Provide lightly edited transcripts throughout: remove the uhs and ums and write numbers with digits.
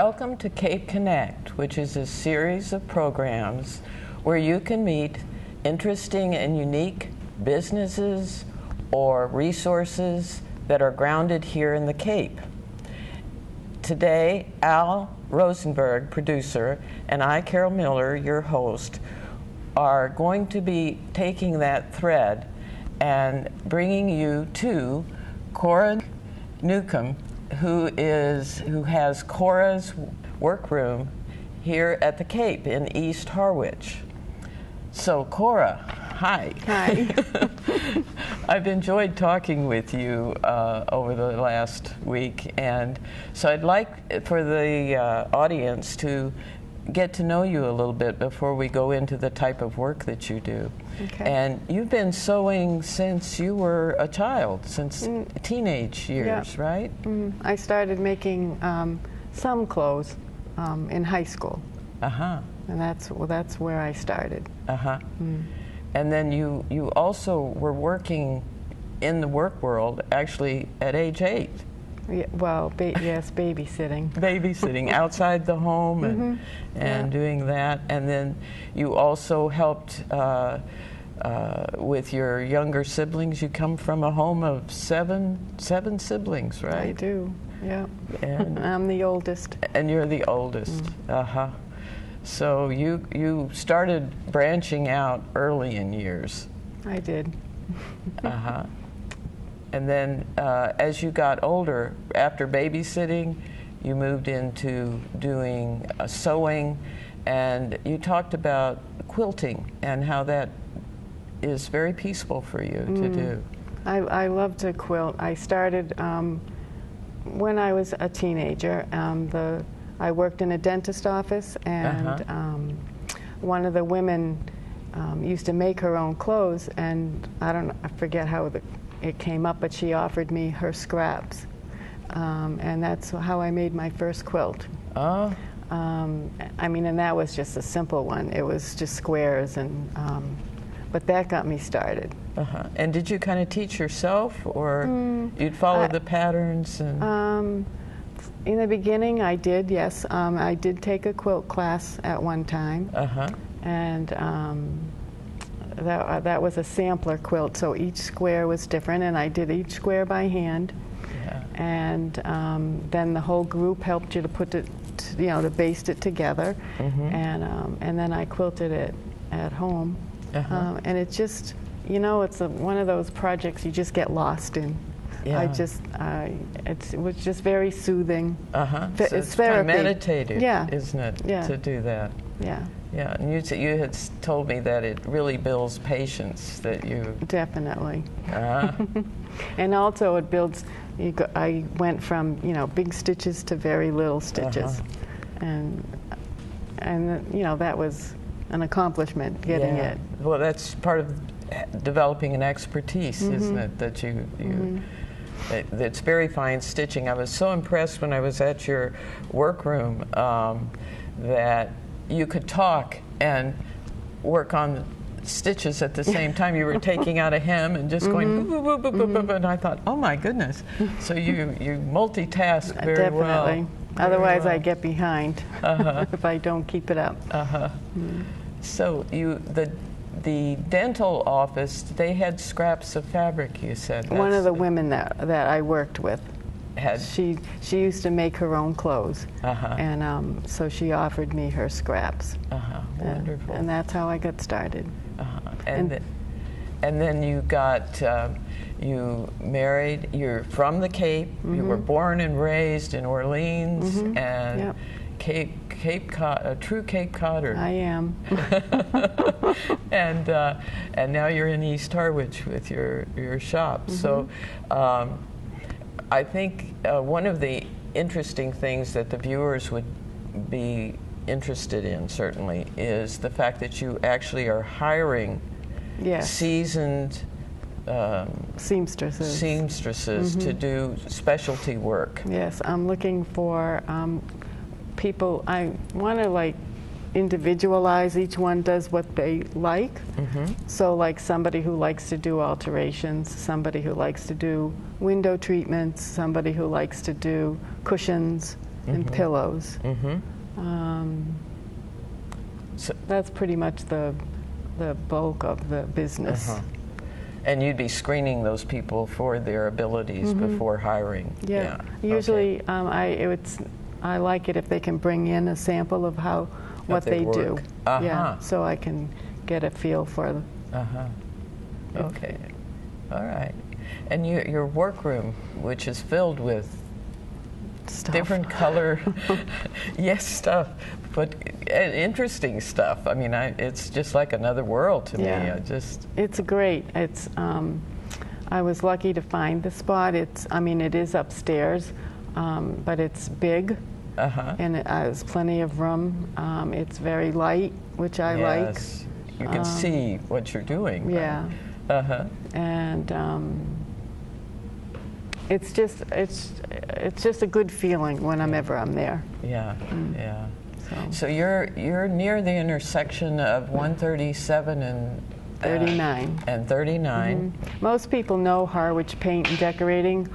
Welcome to Cape Connect, which is a series of programs where you can meet interesting and unique businesses or resources that are grounded here in the Cape. Today, Al Rosenberg, producer, and I, Carol Miller, your host, are going to be taking that thread and bringing you to Cora Newcomb, who has Cora's Workroom here at the Cape in East Harwich. So Cora, hi. Hi. I've enjoyed talking with you over the last week, and so I'd like for the audience to get to know you a little bit before we go into the type of work that you do. Okay. And you've been sewing since you were a child, since teenage years, Yeah. right? I started making some clothes in high school, Uh-huh. and that's where I started. Uh-huh. And then you also were working in the work world actually at age 8. Yeah, well, yes, babysitting. Babysitting outside the home and Yeah. doing that. And then you also helped with your younger siblings. You come from a home of seven siblings, right? I do, yeah. And I'm the oldest. And you're the oldest. Uh-huh. So you started branching out early in years. I did. Uh-huh. And then as you got older, after babysitting, you moved into doing sewing, and you talked about quilting and how that is very peaceful for you to do. I love to quilt. I started when I was a teenager. I worked in a dentist office, and one of the women used to make her own clothes, and I forget how it came up, but she offered me her scraps, and that's how I made my first quilt. Oh. I mean, and that was just a simple one. It was just squares, and but that got me started. Uh-huh. And did you kind of teach yourself, or you'd follow the patterns? And in the beginning, I did, yes. I did take a quilt class at one time, and that was a sampler quilt, so each square was different, and I did each square by hand. Yeah. And then the whole group helped you to put it, to baste it together, and then I quilted it at home. And it just, it's one of those projects you just get lost in. Yeah. It was just very soothing. So it's kind therapy. of meditative, Yeah. isn't it, Yeah. to do that? Yeah. Yeah, and you had told me that it really builds patience, that you... Definitely. And also it builds, I went from, big stitches to very little stitches. And that was an accomplishment, getting it. Well, that's part of developing an expertise, isn't it? That it's very fine stitching. I was so impressed when I was at your workroom that you could talk and work on stitches at the same time. You were taking out a hem and just going boop, boop, boop, boop, boop, and I thought, oh my goodness. So you multitask very well. Definitely. Otherwise I get behind if I don't keep it up. So the dental office, they had scraps of fabric, you said. One of the women that I worked with, had she used to make her own clothes, and so she offered me her scraps. Wonderful. And that's how I got started. And then you got you married. You're from the Cape. You were born and raised in Orleans, and Cape Cod, a true Cape Codder. I am. And now you're in East Harwich with your shop. So I think one of the interesting things that the viewers would be interested in, certainly, is the fact that you actually are hiring seasoned seamstresses to do specialty work. Yes, I'm looking for people. I want to individualize. Each one does what they like. So like somebody who likes to do alterations, somebody who likes to do window treatments, somebody who likes to do cushions, and pillows. So, that's pretty much the bulk of the business. And you'd be screening those people for their abilities before hiring. Yeah. Usually, I like it if they can bring in a sample of what they do. Yeah, so I can get a feel for them. Okay. All right. And your workroom, which is filled with Stuff. different color, stuff, but interesting stuff. I mean, it's just like another world to me. It's great. It's I was lucky to find the spot. It is upstairs, but it's big, and it has plenty of room. It's very light, which I like. You can see what you're doing. Yeah. Right? And it's just a good feeling whenever I'm there. Yeah. So you're near the intersection of 137 and 39. And 39. Most people know Harwich Paint and Decorating,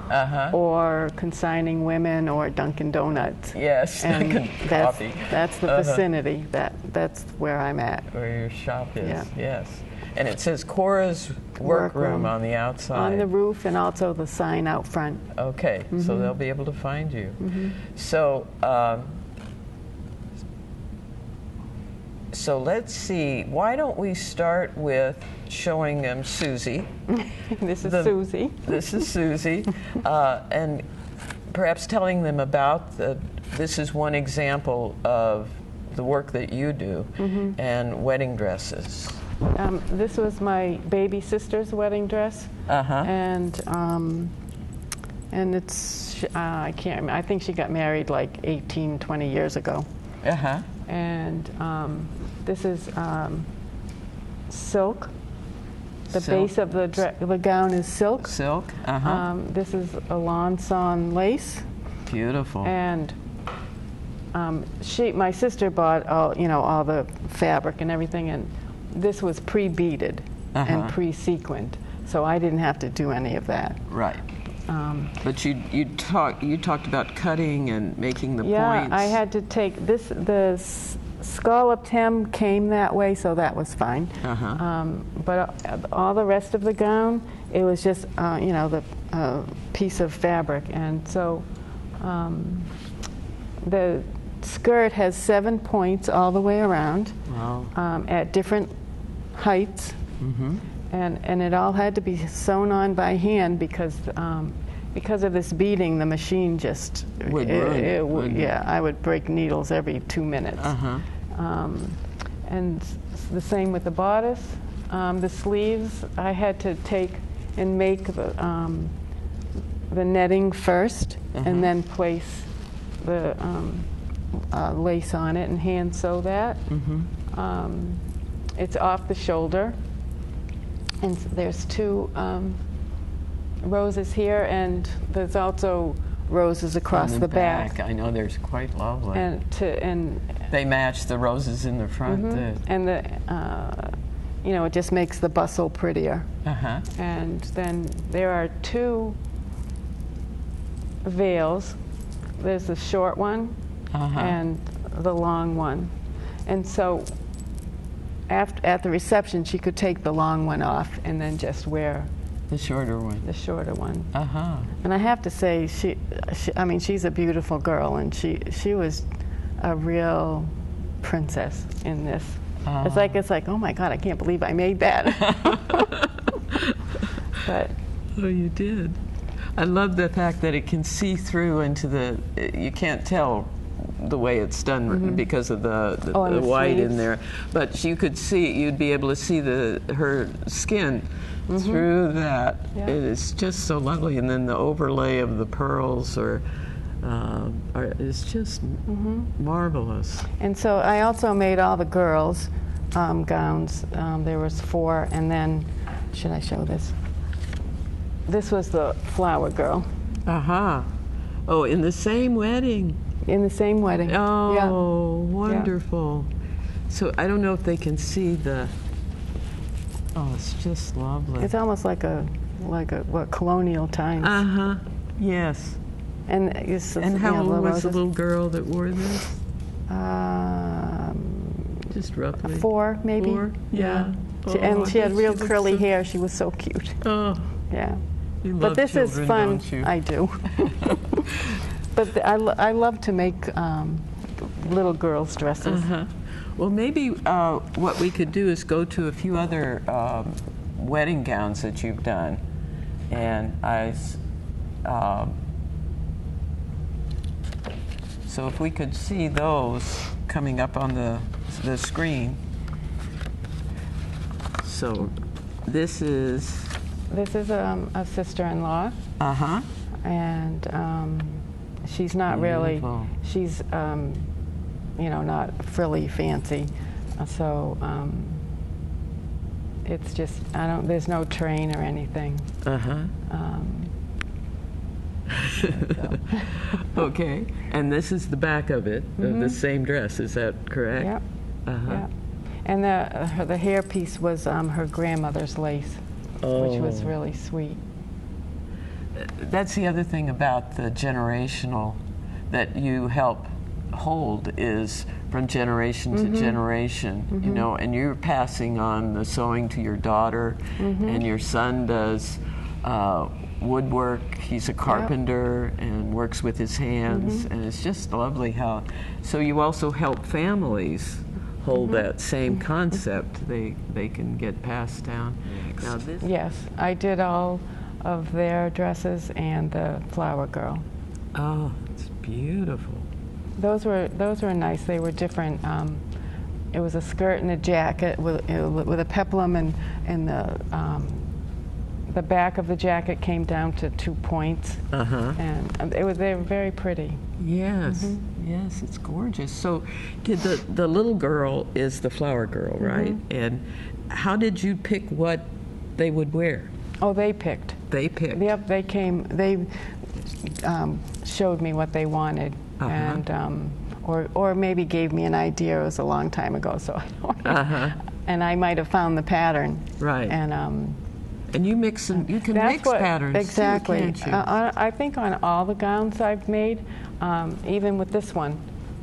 or Consigning Women, or Dunkin' Donuts. Yes, and Dunkin' Coffee. That's the vicinity. That's where I'm at. Where your shop is. Yeah. Yes. And it says Cora's Workroom on the outside. On the roof, and also the sign out front. Okay, so they'll be able to find you. So, so let's see. Why don't we start with showing them Susie? This is Susie. This is Susie, and perhaps telling them about this is one example of the work that you do, and wedding dresses. This was my baby sister's wedding dress, and it's I can't remember. I think she got married like 18, 20 years ago. And this is silk. The base of the gown is silk. Silk. This is a lawn-sawn lace. Beautiful. And my sister bought all the fabric and everything, and this was pre-beaded and pre-sequined, so I didn't have to do any of that. Right. But you talked about cutting and making the points. Yeah, I had to take this. The scalloped hem came that way, so that was fine. But all the rest of the gown, it was just the piece of fabric, and so the skirt has 7 points all the way around. Wow. At different heights, and it all had to be sewn on by hand because of this beading, the machine just would run. Yeah, I would break needles every 2 minutes. And the same with the bodice. The sleeves, I had to take and make the netting first, and then place the lace on it and hand sew that. It's off the shoulder, and there's 2 roses here, and there's also roses across the back. I know, there's quite lovely. And they match the roses in the front. And it just makes the bustle prettier. And then there are 2 veils. There's the short one and the long one, and so at the reception, she could take the long one off and then just wear the shorter one. The shorter one. And I have to say, she's a beautiful girl, and she was a real princess in this. It's like, oh my God, I can't believe I made that. But oh, you did. I love the fact that it can see through into you can't tell the way it's done because of the white in there, but you could see, you'd be able to see her skin through that. It is just so lovely, and then the overlay of the pearls is just marvelous. And so I also made all the girls' gowns. There was 4, and then should I show this? This was the flower girl. Oh, in the same wedding. In the same wedding. Oh, yeah. Wonderful. Yeah. So I don't know if they can see it's just lovely. It's almost like colonial times. Yes. And it's, And how old was the little girl that wore this? Just roughly. 4, maybe. 4? Yeah. And she had real curly so hair. She was so cute. Oh. Yeah. You But love this children, is fun. don't you? I do. But I love to make little girls' dresses. Well, maybe what we could do is go to a few other wedding gowns that you've done. And so if we could see those coming up on the screen. So this is... This is a sister-in-law. Uh-huh. And she's not really, she's, you know, not frilly fancy. So it's just, there's no train or anything. Uh-huh. Okay. And this is the back of it, of the same dress, is that correct? Yep. Uh-huh. Yep. And the hairpiece was her grandmother's lace, which was really sweet. That's the other thing about the generational that you help hold is from generation to generation, you know, and you're passing on the sewing to your daughter, and your son does woodwork. He's a carpenter and works with his hands, and it's just lovely how. So you also help families hold that same concept. They can get passed down. Now this. Yes, I did all of their dresses and the flower girl. Oh, it's beautiful. Those were nice. They were different. It was a skirt and a jacket with a peplum, and the back of the jacket came down to 2 points. And they were very pretty. Yes, yes, it's gorgeous. So, the little girl is the flower girl, right? And how did you pick what they would wear? Oh, they picked. They picked. Yep, they came. They showed me what they wanted, and or maybe gave me an idea. It was a long time ago, so I don't know. And I might have found the pattern. Right. And you mix and you can mix patterns exactly. too, can't you? I think on all the gowns I've made, even with this one,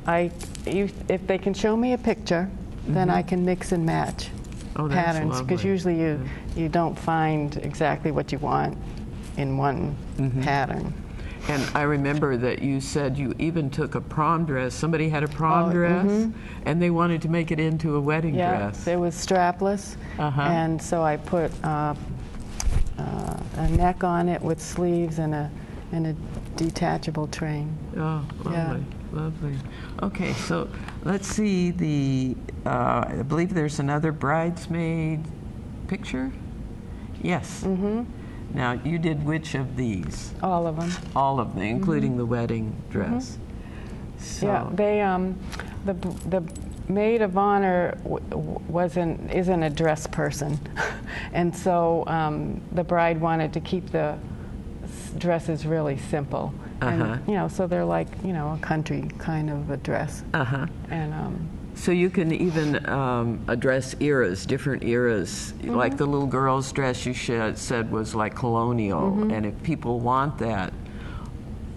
if they can show me a picture, then I can mix and match patterns, because usually you don't find exactly what you want in one pattern. And I remember that you said you even took a prom dress. Somebody had a prom dress, and they wanted to make it into a wedding dress. Yeah, it was strapless, and so I put a neck on it with sleeves and a detachable train. Oh, lovely, lovely. Okay, so let's see I believe there's another bridesmaid picture? Yes. Now, you did which of these? All of them. All of them, including the wedding dress. So. Yeah, they the maid of honor isn't a dress person, and so the bride wanted to keep the dresses really simple, and you know, so they're like, you know, a country kind of a dress. And so you can even address eras, different eras. Like the little girl's dress you said was like colonial, and if people want that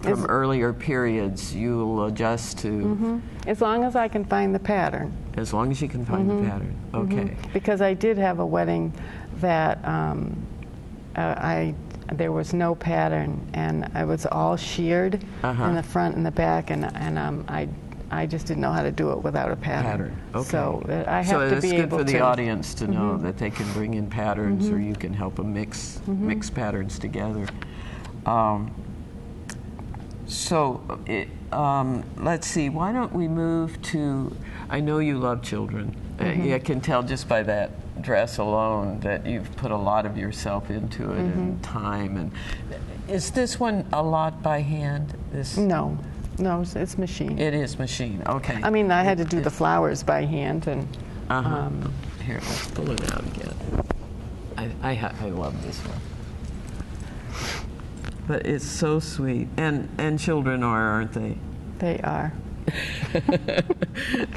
from earlier periods, you'll adjust to... As long as I can find the pattern. As long as you can find the pattern, okay. Because I did have a wedding that there was no pattern, and I was all sheared in the front and the back, and I just didn't know how to do it without a pattern. Okay. So I have to be able to. So it's good for the audience to know that they can bring in patterns, or you can help them mix patterns together. Let's see, why don't we move to, I know you love children. I can tell just by that dress alone that you've put a lot of yourself into it and time. And is this one a lot by hand? No, it's machine. It is machine, okay. I mean, I had to do the flowers by hand. And here, let's pull it out again. I love this one. But it's so sweet. And children aren't they? They are.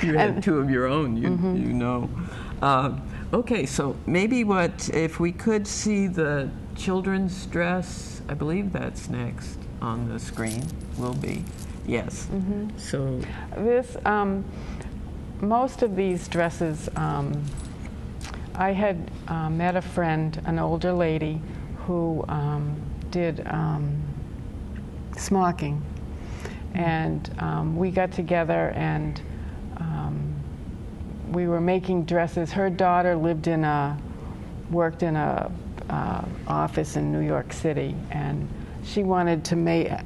You had 2 of your own, you know. Okay, so maybe if we could see the children's dress, I believe that's next. on the screen will be. Yes. So This, most of these dresses, I had met a friend, an older lady, who did smocking. And we got together and we were making dresses. Her daughter worked in a office in New York City, and she wanted to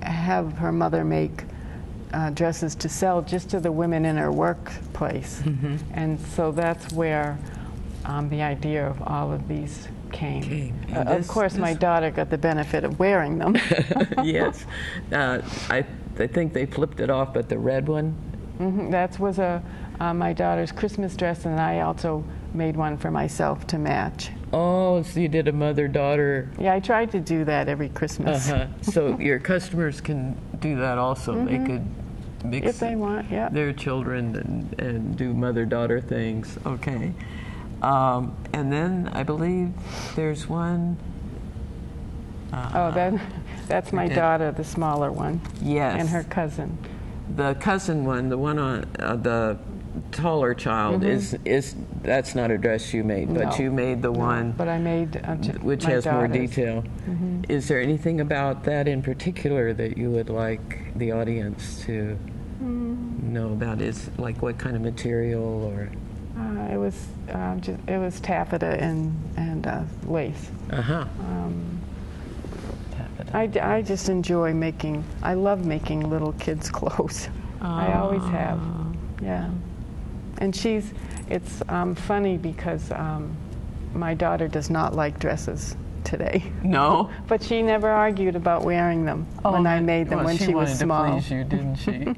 have her mother make dresses to sell just to the women in her workplace. And so that's where the idea of all of these came. Of course, my daughter got the benefit of wearing them. Yes. I think they flipped it off, but the red one? That was my daughter's Christmas dress, and I also made one for myself to match. Oh, so you did a mother-daughter. Yeah, I tried to do that every Christmas. So your customers can do that also. They could mix if they want, yeah. their children and do mother-daughter things. Okay. And then I believe there's one. That's my daughter, the smaller one. Yes. And her cousin. The cousin one, the one on the taller child, that's not a dress you made, but you made the one. But I made which my has more daughter's. detail. Is there anything about that in particular that you would like the audience to know about? Is like what kind of material or? It was taffeta and lace. I just enjoy making. I love making little kids' clothes. I always have. Yeah. And it's funny because my daughter does not like dresses today. No? But she never argued about wearing them when I made them when she was small. She wanted to please you, didn't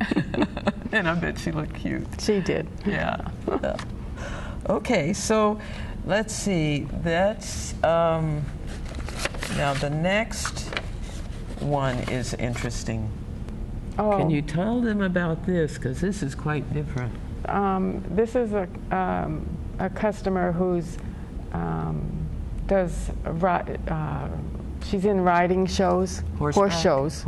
she? And I bet she looked cute. She did. Yeah. Okay, so let's see. That's now the next one is interesting. Oh. Can you tell them about this? Because this is quite different. This is a customer who's she's in riding shows, horse shows.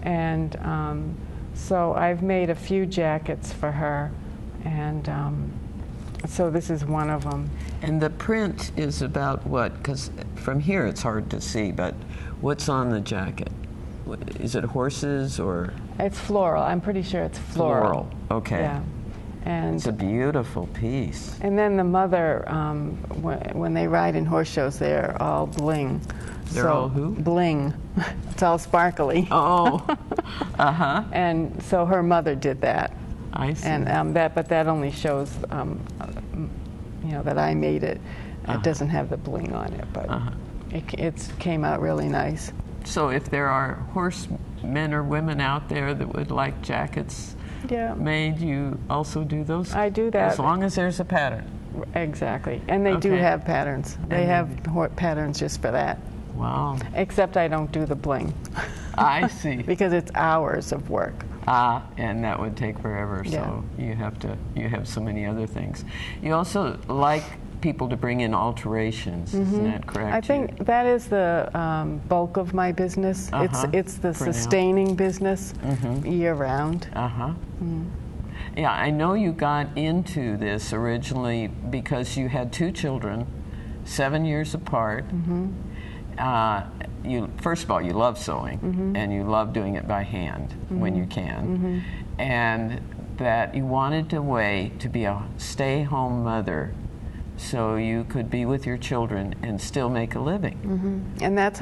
And so I've made a few jackets for her, and so this is one of them. And the print is about what? Because from here it's hard to see, but what's on the jacket? Is it horses or? It's floral. I'm pretty sure it's floral. Okay. Yeah. And it's a beautiful piece. And then the mother, when they ride in horse shows, they're all bling. They're all who? Bling. It's all sparkly. Oh. And so her mother did that. I see. And but that only shows, that I made it. It doesn't have the bling on it, but it came out really nice. So if there are horsemen or women out there that would like jackets made, you also do those? I do that. As long as there's a pattern. Exactly. And they do have patterns. They have patterns just for that. Wow. Except I don't do the bling. I see. Because it's hours of work. And that would take forever, so you have so many other things. You also like people to bring in alterations, isn't that correct? I think that is the bulk of my business. It's the sustaining business year round. Yeah, I know you got into this originally because you had two children, 7 years apart. First of all, you love sewing, and you love doing it by hand when you can, and that you wanted a way to be a stay-home mother so you could be with your children and still make a living. And that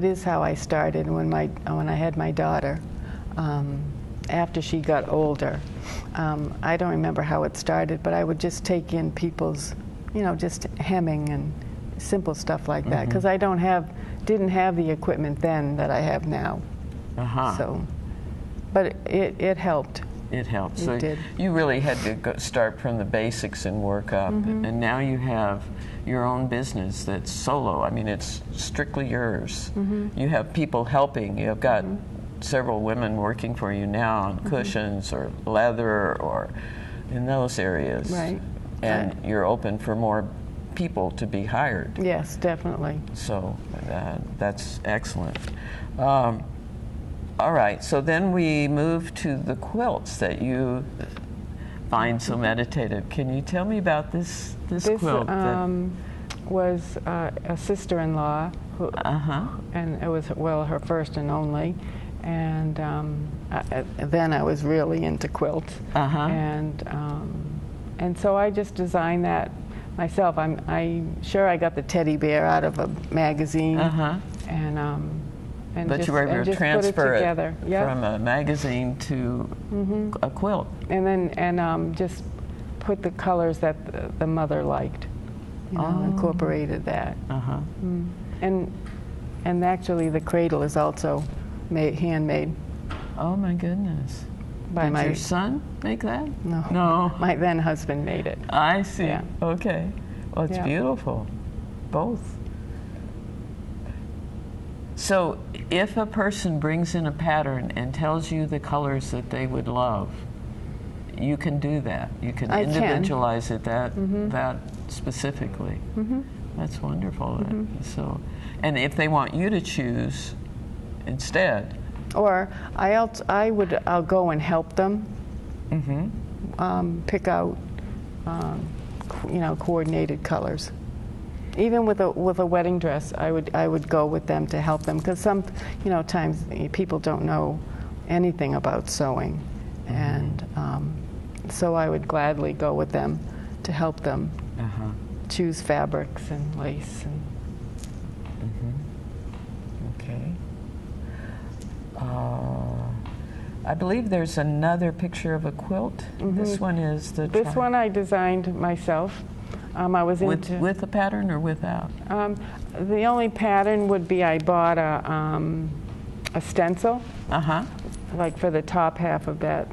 is how I started when I had my daughter. After she got older, I don't remember how it started, but I would just take in people's, just hemming and simple stuff like that, because I didn't have the equipment then that I have now. So, but it helped. It helped. It did. You really had to start from the basics and work up, and now you have your own business that's solo. I mean, it's strictly yours. You have people helping. You've got several women working for you now on cushions or leather or in those areas. Right. And you're open for more people to be hired. Yes, definitely. So that's excellent. All right, so then we move to the quilts that you find so meditative. Can you tell me about this quilt? Was a sister-in-law, who, and it was, well, her first and only. And then I was really into quilts. And so I just designed that myself. I'm sure I got the teddy bear out of a magazine. And but just, you were able to transfer it Yep. from a magazine to a quilt. And then just put the colors that the mother liked. You know, incorporated that. And actually the cradle is also handmade. Oh my goodness. Did your son make that? No. No. My then husband made it. I see. Yeah. Okay. Well, it's beautiful. Both. So if a person brings in a pattern and tells you the colors that they would love, you can do that. You can individualize it that specifically. That's wonderful. So, and if they want you to choose instead, or I'll go and help them pick out coordinated colors. Even with a wedding dress, I would go with them to help them, because some times people don't know anything about sewing, and so I would gladly go with them to help them choose fabrics and lace. And okay. I believe there's another picture of a quilt. This one is the. This one I designed myself. I was with a pattern or without? The only pattern would be I bought a stencil, like for the top half of that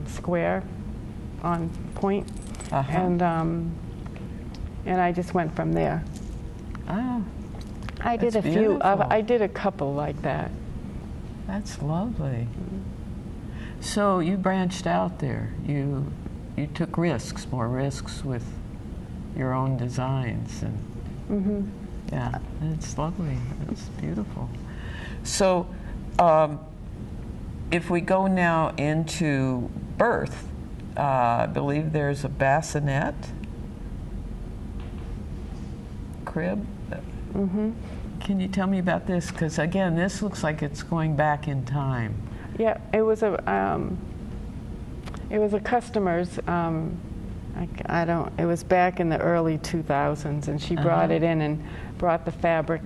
square on point, and I just went from there. I did a few. I did a couple like that. That's lovely. So you branched out there. You took more risks with your own designs, and yeah, it's lovely. It's beautiful. So, if we go now into birth, I believe there's a bassinet crib. Can you tell me about this? Because again, this looks like it's going back in time. Yeah, it was a customer's. It was back in the early 2000s, and she brought it in and brought the fabric,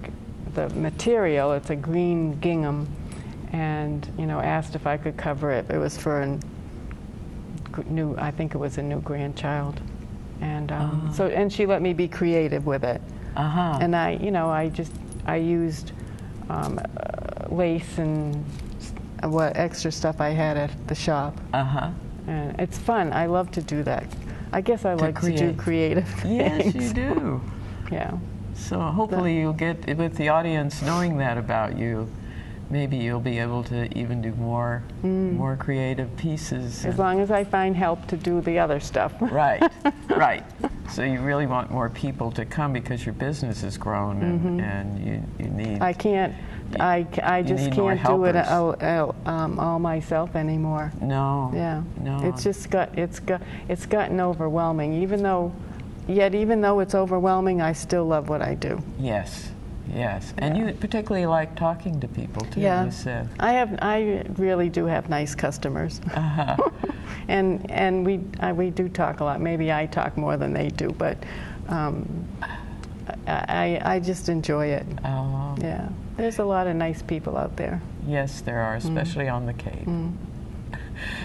the material. It's a green gingham, and asked if I could cover it. It was for I think it was a new grandchild, and and she let me be creative with it. And I used lace and what extra stuff I had at the shop. And it's fun. I love to do that. I guess I like to do creative things. Yes, you do. Yeah. So hopefully you'll get, with the audience knowing that about you, maybe you'll be able to even do more creative pieces. As long as I find help to do the other stuff. Right, right. So you really want more people to come because your business has grown, and you need. I can't. I just can't do it all myself anymore. No. Yeah. No. It's gotten overwhelming. Even though it's overwhelming, I still love what I do. Yes. Yes, and you particularly like talking to people too. Yeah, you said. I really do have nice customers, and we do talk a lot. Maybe I talk more than they do, but I just enjoy it. Oh. Yeah, there's a lot of nice people out there. Yes, there are, especially on the Cape.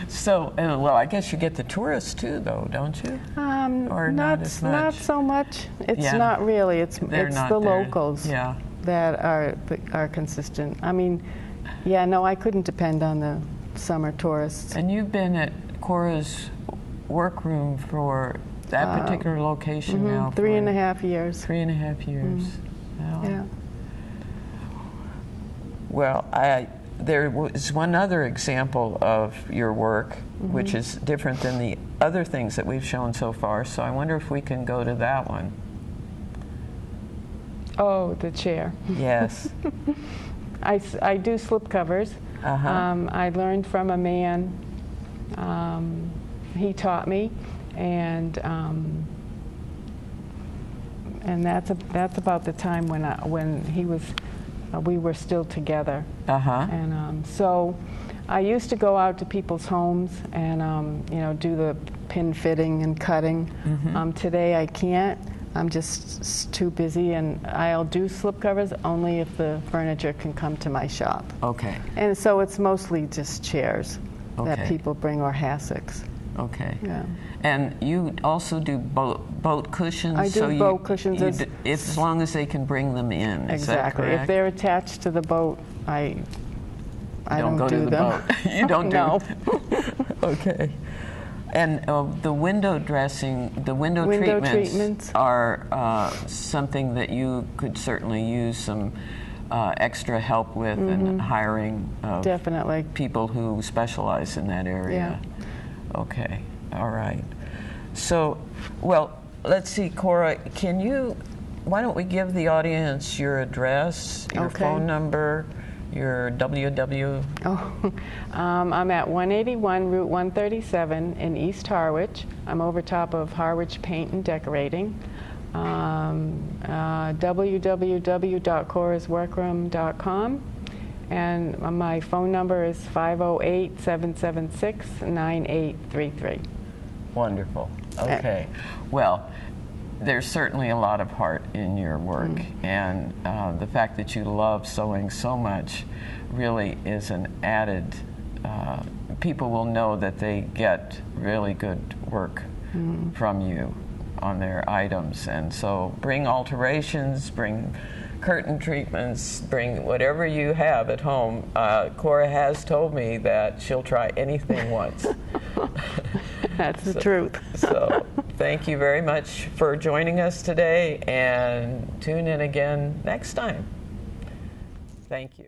So, well, I guess you get the tourists too, though, don't you? Or not as much? Not so much. It's not really. It's the locals that are consistent. I mean, I couldn't depend on the summer tourists. And you've been at Cora's Workroom for that particular location now? 3.5 years. 3.5 years. Yeah. Well, there was one other example of your work, which is different than the other things that we've shown so far, so I wonder if we can go to that one. Oh, the chair. Yes. I do slip covers. I learned from a man. He taught me, and that's about the time when he was. We were still together. And so I used to go out to people's homes and you know, do the pin fitting and cutting. Today I can't. I'm just too busy, and I'll do slipcovers only if the furniture can come to my shop. Okay. And so it's mostly just chairs that Okay. people bring, or hassocks. Okay. Yeah. And you also do boat cushions? I do boat cushions. As long as they can bring them in, is that Exactly. correct? If they're attached to the boat, I don't go do to the them. boat. You don't No. do. Okay. And the window dressing, the window treatments are something that you could certainly use some extra help with, and hiring of Definitely. people who specialize in that area. Yeah. Okay. All right. So, well, let's see, Cora, why don't we give the audience your address, your phone number, your www. I'm at 181 Route 137 in East Harwich. I'm over top of Harwich Paint and Decorating. www.corasworkroom.com. And my phone number is 508-776-9833. Wonderful. Okay. Well, there's certainly a lot of heart in your work, and the fact that you love sewing so much really is an added, people will know that they get really good work from you on their items. And so bring alterations, bring curtain treatments, bring whatever you have at home. Cora has told me that she'll try anything once. That's the truth. So thank you very much for joining us today, and tune in again next time. Thank you.